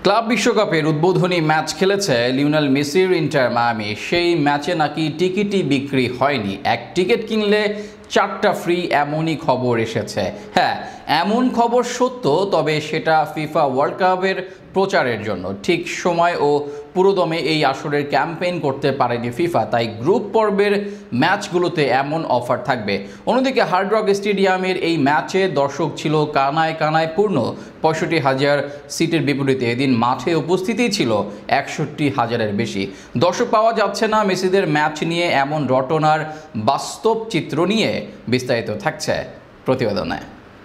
Club বিশ্বকাপের উদ্বোধনী match খেলেছে লিওনেল মেসির ইন্টার মায়ামি। সেই ম্যাচে নাকি টিকিটই বিক্রি হয়নি, এক টিকিট কিনলে 4টা ফ্রি, এমনই খবর এসেছে। হ্যাঁ, এমন খবর সত্য, তবে সেটা ফিফা ওয়ার্ল্ড কাপের প্রচারের জন্য। ঠিক সময় ও পুরোদমে এই আসরের ক্যাম্পেইন করতে পারেনি ফিফা, তাই গ্রুপ পর্বের ম্যাচগুলোতে এমন অফার থাকবে। অন্যদিকে হার্ড রক স্টেডিয়ামের এই ম্যাচে দর্শক ছিল কানায় কানায় পূর্ণ। 65,000 সিটের বিপরীতে এদিন মাঠে উপস্থিতি ছিল 61,000-এর বেশি। দর্শক পাওয়া যাচ্ছে না মেসিদের ম্যাচ নিয়ে, এমন রটনার বাস্তব চিত্র নিয়ে বিস্তারিত থাকছে প্রতিবেদনে।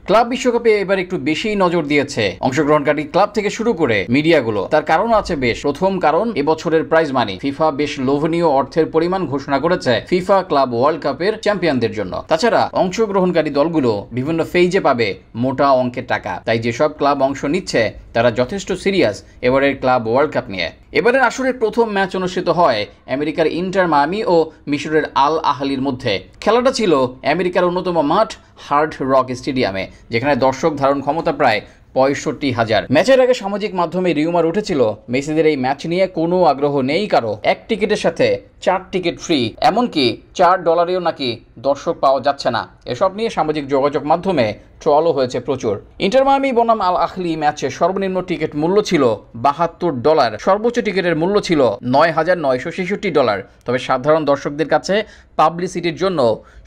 ক্লাব বিশ্বকাপে এবার একটু বেশিই নজর দিয়েছে অংশগ্রহণকারী ক্লাব থেকে শুরু করে মিডিয়াগুলো। তার কারণ আছে বেশ। প্রথম কারণ, এবছরের প্রাইজ মানি। ফিফা বেশ লোভনীয় অর্থের পরিমাণ ঘোষণা করেছে ফিফা ক্লাব ওয়ার্ল্ড কাপের চ্যাম্পিয়নদের জন্য। তাছাড়া অংশগ্রহণকারী দলগুলো বিভিন্ন ফেজে পাবে মোটা অঙ্কের টাকা। তাই যেসব ক্লাব অংশ নিচ্ছে তারা যথেষ্ট সিরিয়াস এবারের ক্লাব ওয়ার্ল্ড কাপ নিয়ে। এবারের আসরের প্রথম ম্যাচ অনুষ্ঠিত হয় আমেরিকার ইন্টার মায়ামি ও মিশরের আল আহলির মধ্যে। খেলাটা ছিল আমেরিকার অন্যতম মাঠ হার্ড রক স্টেডিয়ামে, যেখানে দর্শক ধারণ ক্ষমতা প্রায় 65,000। ম্যাচের আগে সামাজিক মাধ্যমে রিউমার উঠেছিল মেসিদের এই ম্যাচ নিয়ে কোনো আগ্রহ নেই কারো, এক টিকিটের সাথে 4 টিকিট ফ্রি, এমনকি $4 নাকি দর্শক পাওয়া যাচ্ছে না। এসব নিয়ে সামাজিক যোগাযোগ মাধ্যমে ট্রলও হয়েছে প্রচুর। ইন্টার মায়ামি বনাম আল আহলি ম্যাচে সর্বনিম্ন টিকিট মূল্য ছিল $72, সর্বোচ্চ টিকিটের মূল্য ছিল $9,966। তবে সাধারণ দর্শকদের কাছে পাবলিসিটির জন্য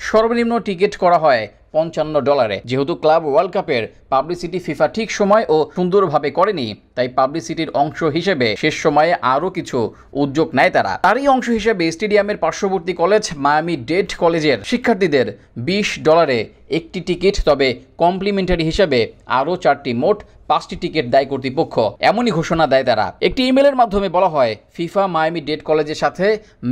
সর্বনিম্ন টিকিট করা হয় $55। যেহেতু ক্লাব ওয়ার্ল্ড কাপের পাবলিসিটি ফিফা ঠিক সময় ও সুন্দরভাবে করেনি, তাই পাবলিসিটির অংশ হিসেবে শেষ সময়ে আরও কিছু উদ্যোগ নেয় তারা। তারই অংশ হিসেবে স্টেডিয়ামের পার্শ্ববর্তী কলেজ মায়ামি ডেড কলেজের শিক্ষার্থীদের $20 একটি টিকিট, তবে কমপ্লিমেন্টারি হিসেবে আরও 4টি, মোট 5টি টিকিট দেয় কর্তৃপক্ষ। এমনই ঘোষণা দেয় তারা। একটি ইমেলের মাধ্যমে বলা হয়, ফিফা মায়ামি ডেড কলেজের সাথে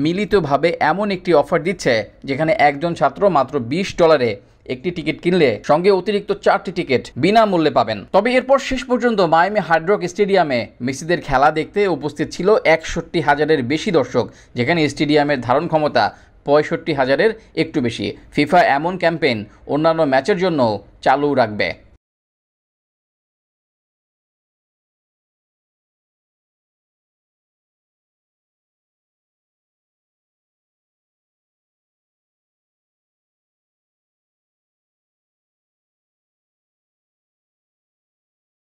মিলিতভাবে এমন একটি অফার দিচ্ছে যেখানে একজন ছাত্র মাত্র $20 একটি টিকিট কিনলে সঙ্গে অতিরিক্ত 4টি টিকিট বিনামূল্যে পাবেন। তবে এরপর শেষ পর্যন্ত মায়ামি হার্ড রক স্টেডিয়ামে মেসিদের খেলা দেখতে উপস্থিত ছিল 61,000-এর বেশি দর্শক, যেখানে স্টেডিয়ামের ধারণ ক্ষমতা 65,000-এর একটু বেশি। ফিফা এমন ক্যাম্পেইন অন্যান্য ম্যাচের জন্য চালু রাখবে।